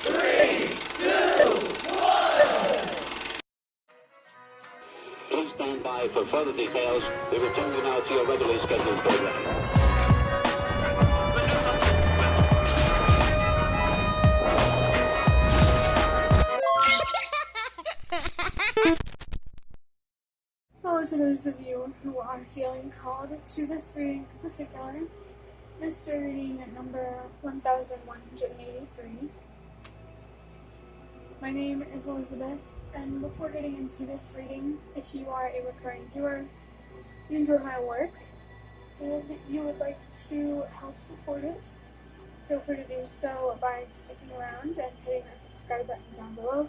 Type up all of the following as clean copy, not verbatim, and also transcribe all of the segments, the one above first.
3, 2, 1. Please stand by for further details. We return you now to your regularly scheduled program. Hello to those of you who are feeling called to this reading in particular, mystery reading number 1183. My name is Elizabeth, and before getting into this reading, if you are a recurring viewer, you enjoy my work, and you would like to help support it, feel free to do so by sticking around and hitting that subscribe button down below,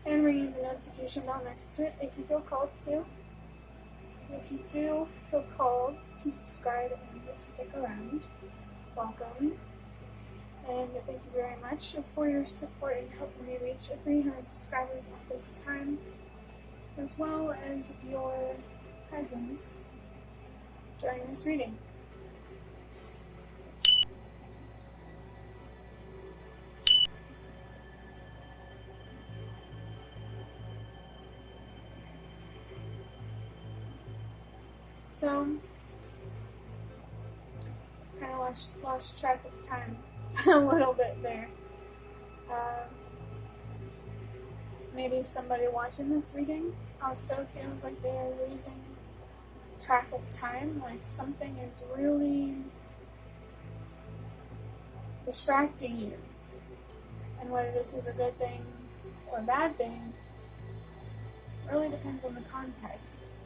and ringing the notification bell next to it if you feel called to. If you do feel called to subscribe and stick around, welcome. And thank you very much for your support in helping me reach 300 subscribers at this time, as well as your presence during this reading. So, kind of lost track of time a little bit there. Maybe somebody watching this reading also feels like they are losing track of time, like something is really distracting you. And whether this is a good thing or a bad thing really depends on the context.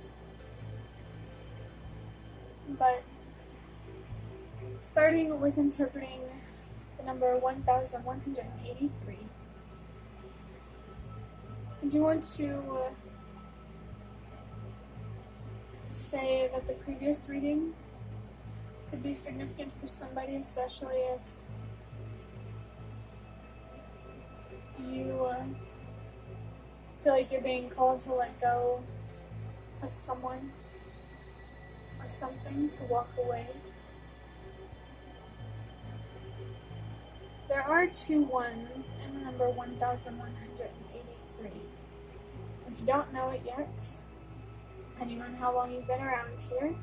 But starting with interpreting the number 1183, I do want to say that the previous reading could be significant for somebody, especially if you feel like you're being called to let go of someone or something, to walk away. There are 2 ones in the number 1183. If you don't know it yet, depending on how long you've been around here,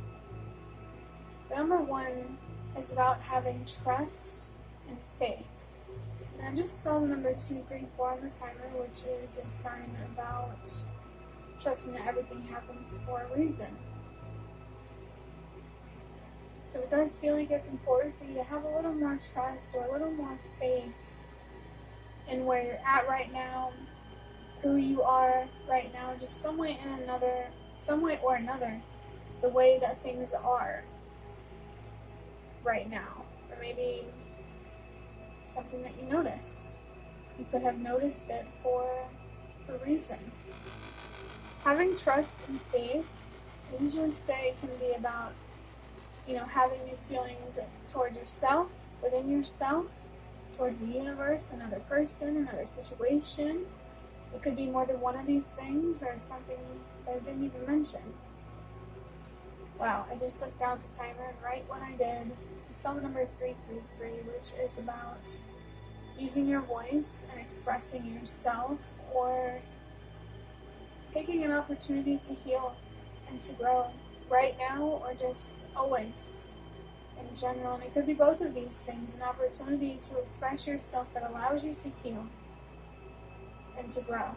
the number 1 is about having trust and faith. And I just saw the number 2, 3, 4 on the timer, which is a sign about trusting that everything happens for a reason. So it does feel like it's important for you to have a little more trust or a little more faith in where you're at right now, who you are right now, just some way or another, the way that things are right now. Or maybe something that you noticed. You could have noticed it for a reason. Having trust and faith, I usually say, can be about having these feelings toward yourself, within yourself, towards the universe, another person, another situation. It could be more than one of these things, or something that I didn't even mention. Wow, I just looked down at the timer, and right when I did, I saw the number 333, which is about using your voice and expressing yourself, or taking an opportunity to heal and to grow. Right now, or just always, in general. And it could be both of these things, an opportunity to express yourself that allows you to heal and to grow.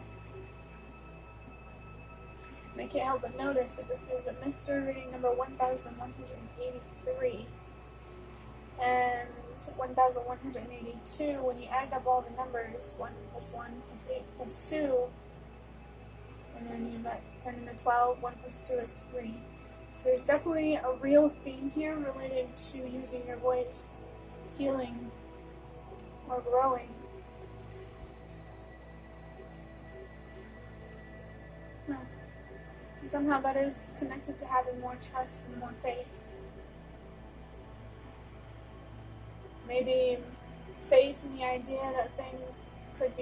And I can't help but notice that this is a mystery reading number 1183. And 1182, when you add up all the numbers, 1 plus 1 plus 8 plus 2, and then you let 10 into 12, 1 plus 2 is 3. So there's definitely a real theme here related to using your voice, healing, or growing. And somehow that is connected to having more trust and more faith. Maybe faith in the idea that things could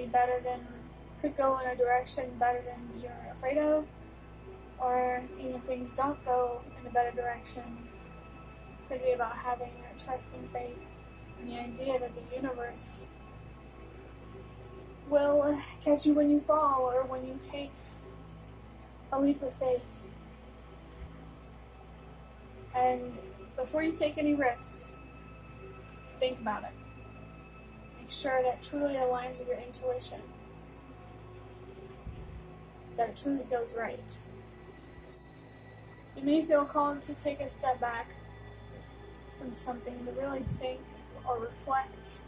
go in a direction better than you're afraid of, or even if things don't go in a better direction, it could be about having a trust and faith in the idea that the universe will catch you when you fall or when you take a leap of faith. And before you take any risks, think about it. Make sure that truly aligns with your intuition, that it truly feels right. You may feel called to take a step back from something to really think or reflect,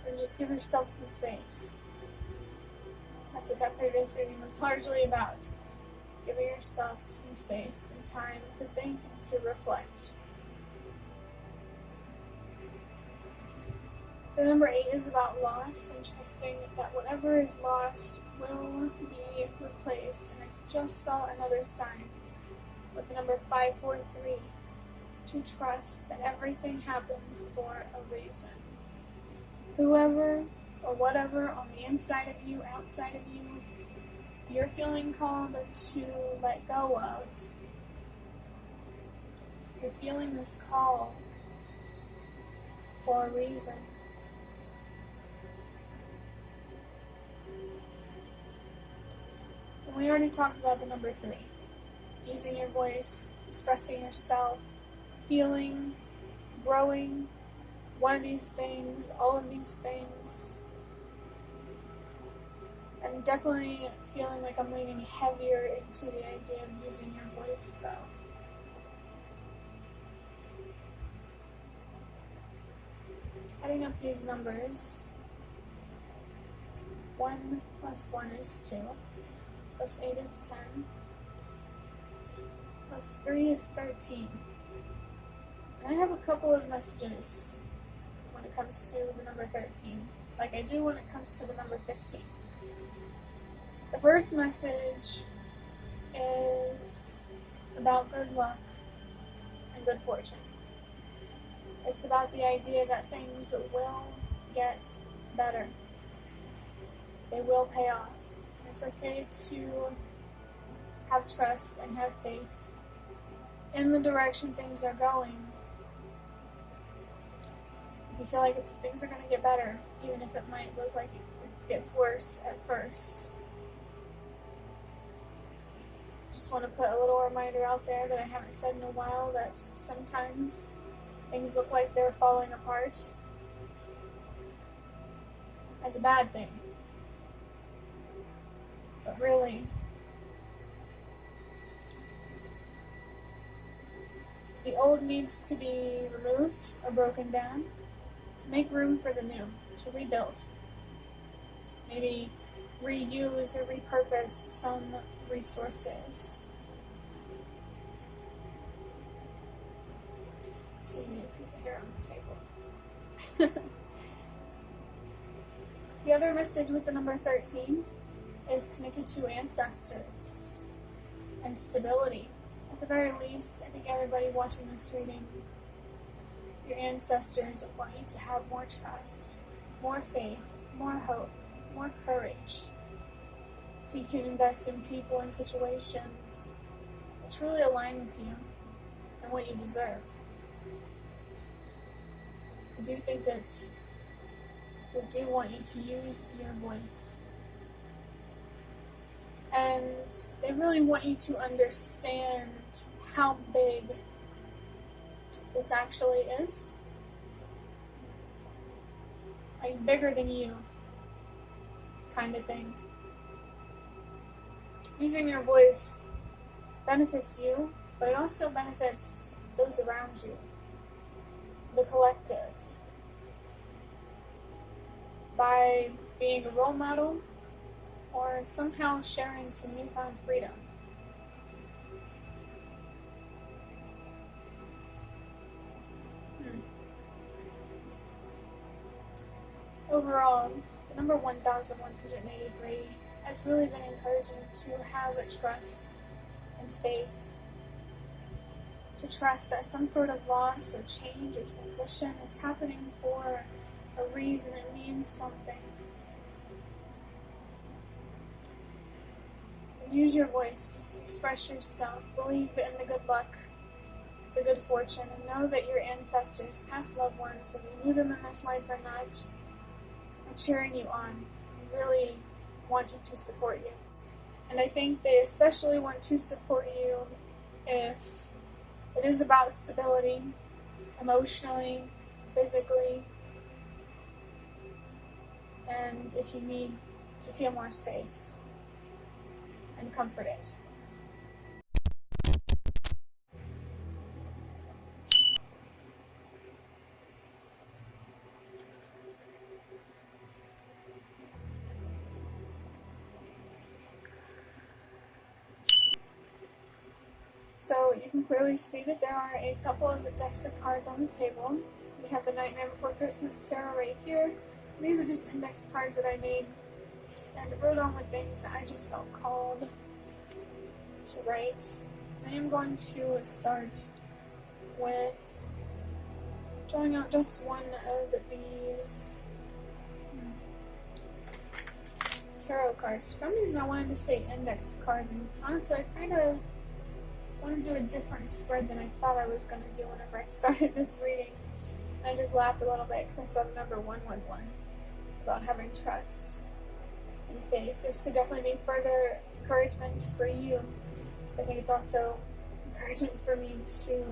or just give yourself some space. That's what that previous reading was largely about. Giving yourself some space and time to think and to reflect. The number 8 is about loss and trusting that whatever is lost will be replaced. And I just saw another sign with the number 543, to trust that everything happens for a reason. Whoever or whatever on the inside of you, outside of you, you're feeling called to let go of. You're feeling this call for a reason. And we already talked about the number 3. Using your voice, expressing yourself, healing, growing, one of these things, all of these things. I'm definitely feeling like I'm leaning heavier into the idea of using your voice, though. Adding up these numbers, 1 plus 1 is 2, plus 8 is 10, plus 3 is 13. And I have a couple of messages when it comes to the number 13, like I do when it comes to the number 15. The first message is about good luck and good fortune. It's about the idea that things will get better. They will pay off. It's okay to have trust and have faith in the direction things are going. If you feel like things are going to get better, even if it might look like it gets worse at first. Just want to put a little reminder out there that I haven't said in a while, that sometimes things look like they're falling apart as a bad thing. But really, the old needs to be removed or broken down to make room for the new, to rebuild. Maybe reuse or repurpose some resources. So you need a piece of hair on the table. The other message with the number 13 is connected to ancestors and stability. At the very least, I think everybody watching this reading, your ancestors want you to have more trust, more faith, more hope, more courage, so you can invest in people and situations that truly align with you and what you deserve. I do think that they do want you to use your voice. And they really want you to understand how big this actually is. Like, bigger than you kind of thing. Using your voice benefits you, but it also benefits those around you, the collective. By being a role model or somehow sharing some newfound freedom. Overall, the number 1183 has really been encouraging to have a trust and faith. To trust that some sort of loss or change or transition is happening for a reason. It means something. Use your voice, express yourself, believe in the good luck, the good fortune, and know that your ancestors, past loved ones, whether you knew them in this life or not, are cheering you on, really wanting to support you. And I think they especially want to support you if it is about stability, emotionally, physically, and if you need to feel more safe and comforted. So you can clearly see that there are a couple of decks of cards on the table. We have the Nightmare Before Christmas tarot right here. These are just index cards that I made and wrote on with things that I just felt called to write. I am going to start with drawing out just one of these tarot cards. For some reason I wanted to say index cards, and honestly I kind of want to do a different spread than I thought I was going to do whenever I started this reading. I just laughed a little bit because I saw the number 111 about having trust and faith. This could definitely be further encouragement for you. I think it's also encouragement for me to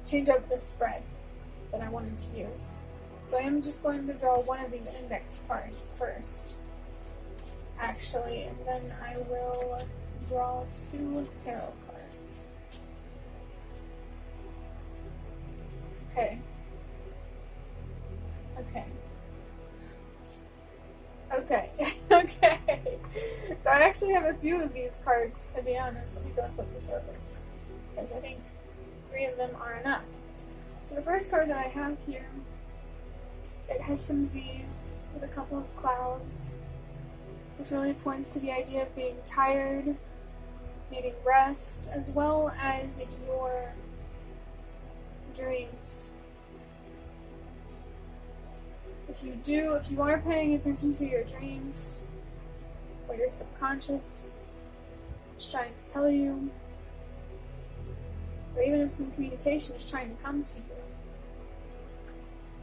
change up the spread that I wanted to use. So I am just going to draw one of these index cards first, actually, and then I will draw 2 tarot cards. Okay. Okay. So I actually have a few of these cards, to be honest. Let me go and flip this over, because I think 3 of them are enough. So the first card that I have here, it has some Z's with a couple of clouds, which really points to the idea of being tired, needing rest, as well as your dreams. If you are paying attention to your dreams, what your subconscious is trying to tell you, or even if some communication is trying to come to you,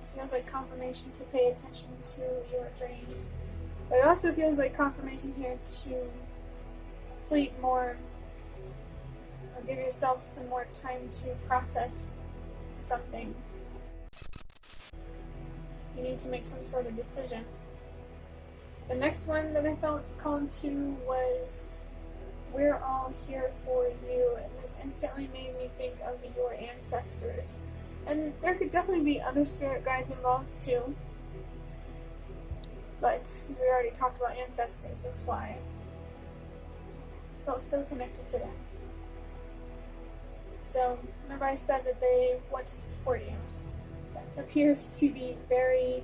it feels like confirmation to pay attention to your dreams. But it also feels like confirmation here to sleep more, or give yourself some more time to process something. You need to make some sort of decision. The next one that I felt called to was, we're all here for you, and this instantly made me think of your ancestors. And there could definitely be other spirit guides involved too, but since we already talked about ancestors, that's why I felt so connected to them. So whenever I said that they want to support you, that appears to be very,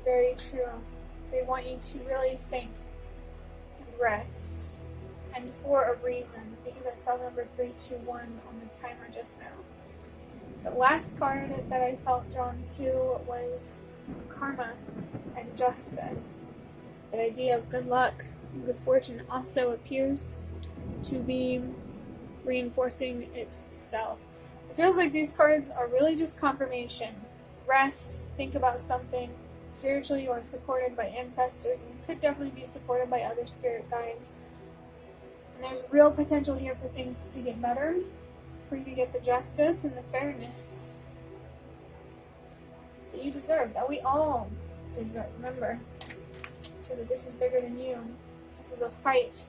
very true. They want you to really think and rest, and for a reason, because I saw number 321 on the timer just now. The last card that I felt drawn to was karma and justice. The idea of good luck and good fortune also appears to be reinforcing itself. It feels like these cards are really just confirmation. Rest, think about something. Spiritually, you are supported by ancestors, and you could definitely be supported by other spirit guides. And there's real potential here for things to get better, for you to get the justice and the fairness that you deserve, that we all deserve. Remember, so that this is bigger than you. This is a fight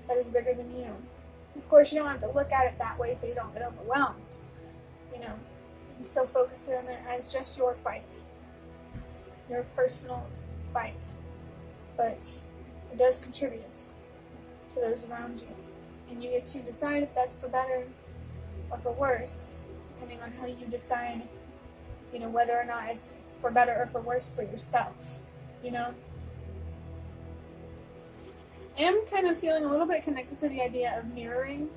that is bigger than you. Of course, you don't have to look at it that way so you don't get overwhelmed. You know, you still focus on it as just your fight, your personal fight. But it does contribute to those around you. And you get to decide if that's for better or for worse, depending on how you decide, you know, whether or not it's for better or for worse for yourself, you know? I am kind of feeling a little bit connected to the idea of mirroring.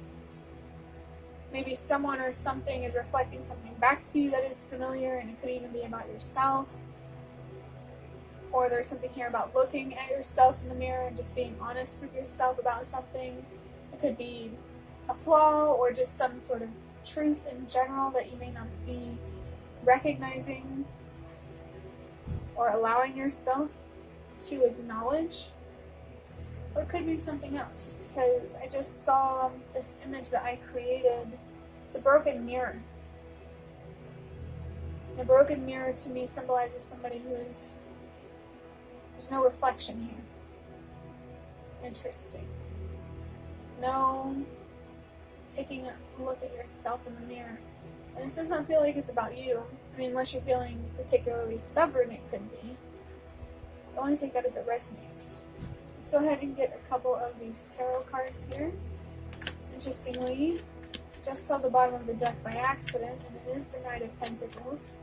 Maybe someone or something is reflecting something back to you that is familiar, and it could even be about yourself. Or there's something here about looking at yourself in the mirror and just being honest with yourself about something. It could be a flaw or just some sort of truth in general that you may not be recognizing or allowing yourself to acknowledge, or it could be something else, because I just saw this image that I created. It's a broken mirror. And a broken mirror to me symbolizes somebody there's no reflection here. Interesting. No taking a look at yourself in the mirror. And this doesn't feel like it's about you. I mean, unless you're feeling particularly stubborn, it could be. But only take that if it resonates. Let's go ahead and get a couple of these tarot cards here. Interestingly, just saw the bottom of the deck by accident, and it is the Knight of Pentacles.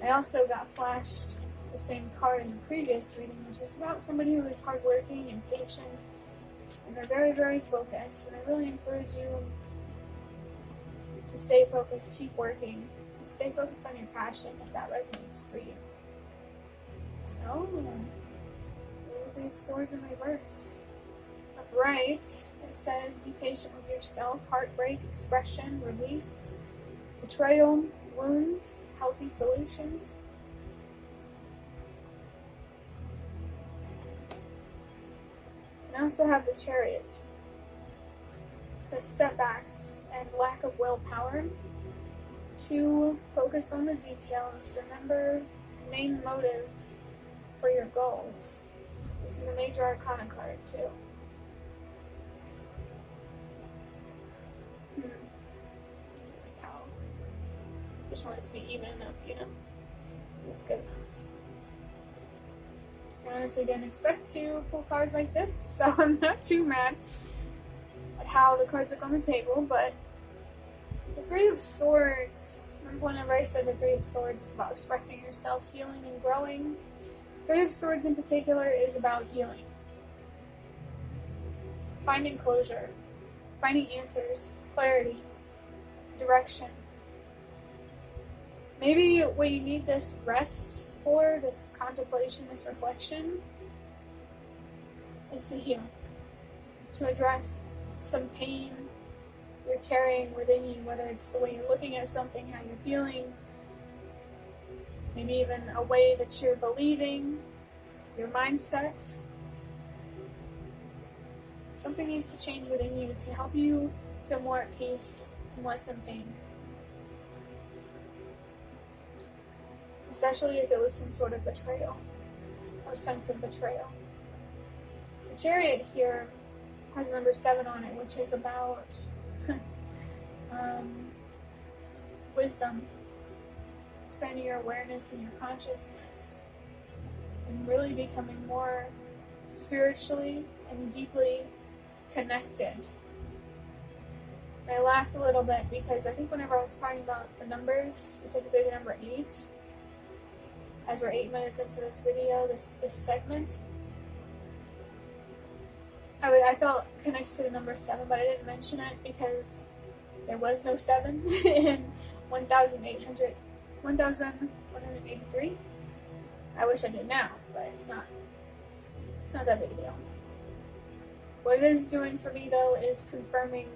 I also got flashed the same card in the previous reading, which is about somebody who is hardworking and patient, and they're very, very focused. And I really encourage you to stay focused, keep working, and stay focused on your passion if that resonates for you. Oh, Three of Swords in reverse. Upright, it says, be patient with yourself, heartbreak, expression, release, betrayal, wounds, healthy solutions. And I also have the Chariot. So setbacks and lack of willpower. Too focused on the details. Remember the main motive for your goals. This is a major arcana card too. Like how just want it to be even enough, you know? It's good enough. I honestly didn't expect to pull cards like this, so I'm not too mad at how the cards look on the table, but the Three of Swords, remember whenever I said the Three of Swords is about expressing yourself, healing and growing? Three of Swords in particular is about healing. Finding closure, finding answers, clarity, direction. Maybe what you need this rest for, this contemplation, this reflection, is to heal, to address some pain you're carrying within you, whether it's the way you're looking at something, how you're feeling, maybe even a way that you're believing, your mindset. Something needs to change within you to help you feel more at peace and less in pain. Especially if it was some sort of betrayal or sense of betrayal. The Chariot here has number 7 on it, which is about wisdom, expanding your awareness and your consciousness, and really becoming more spiritually and deeply connected. I laughed a little bit because I think whenever I was talking about the numbers, specifically the number 8, as we're 8 minutes into this video, this segment, I felt connected to the number 7, but I didn't mention it because there was no 7 in 1183. I wish I did now, but it's not that big a deal. What it is doing for me, though, is confirming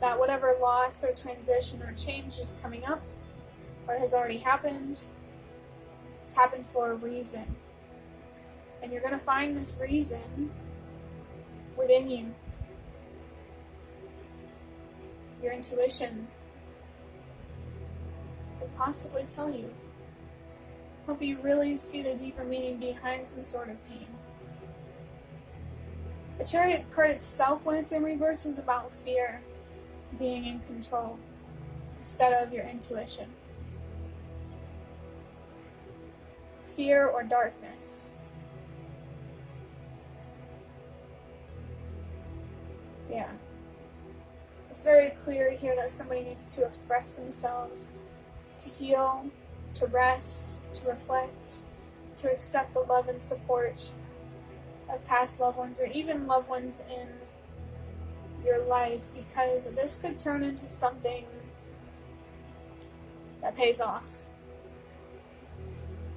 that whatever loss or transition or change is coming up, or has already happened, it's happened for a reason. And you're going to find this reason within you. Your intuition could possibly tell you. Help you really see the deeper meaning behind some sort of pain. The Chariot card itself, when it's in reverse, is about fear, being in control, instead of your intuition. Fear or darkness. Yeah. It's very clear here that somebody needs to express themselves, to heal, to rest, to reflect, to accept the love and support of past loved ones, or even loved ones in your life, because this could turn into something that pays off,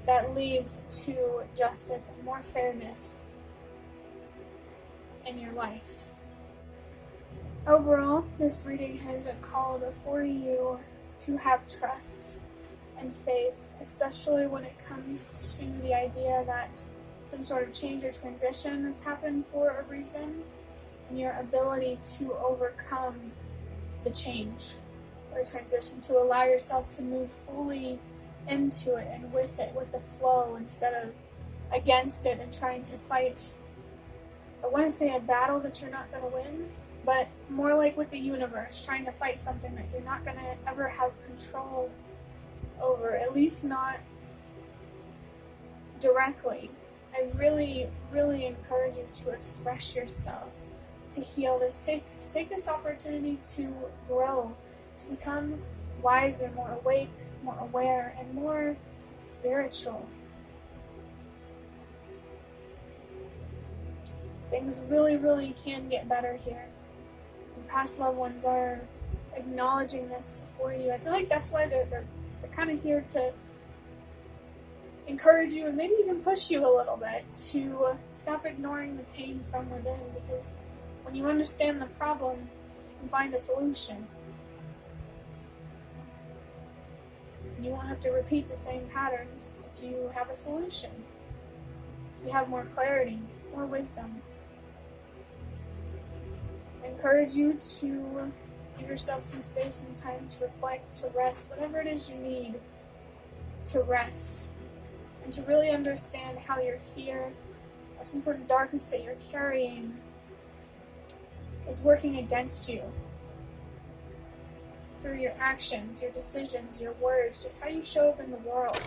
that leads to justice and more fairness in your life. Overall, this reading has called for you to have trust and faith, especially when it comes to the idea that some sort of change or transition has happened for a reason, and your ability to overcome the change or transition, to allow yourself to move fully into it and with the flow, instead of against it and trying to fight. I want to say a battle that you're not going to win, but more like with the universe, trying to fight something that you're not going to ever have control over, at least not directly. I really, really encourage you to express yourself, to heal this, to take this opportunity to grow, to become wiser, more awake, more aware, and more spiritual. Things really, really can get better here. And past loved ones are acknowledging this for you. I feel like that's why they're kind of here to encourage you and maybe even push you a little bit to stop ignoring the pain from within, because when you understand the problem, you can find a solution. You won't have to repeat the same patterns if you have a solution. You have more clarity, more wisdom. I encourage you to give yourself some space and time to reflect, to rest, whatever it is you need to rest, and to really understand how your fear or some sort of darkness that you're carrying is working against you through your actions, your decisions, your words, just how you show up in the world.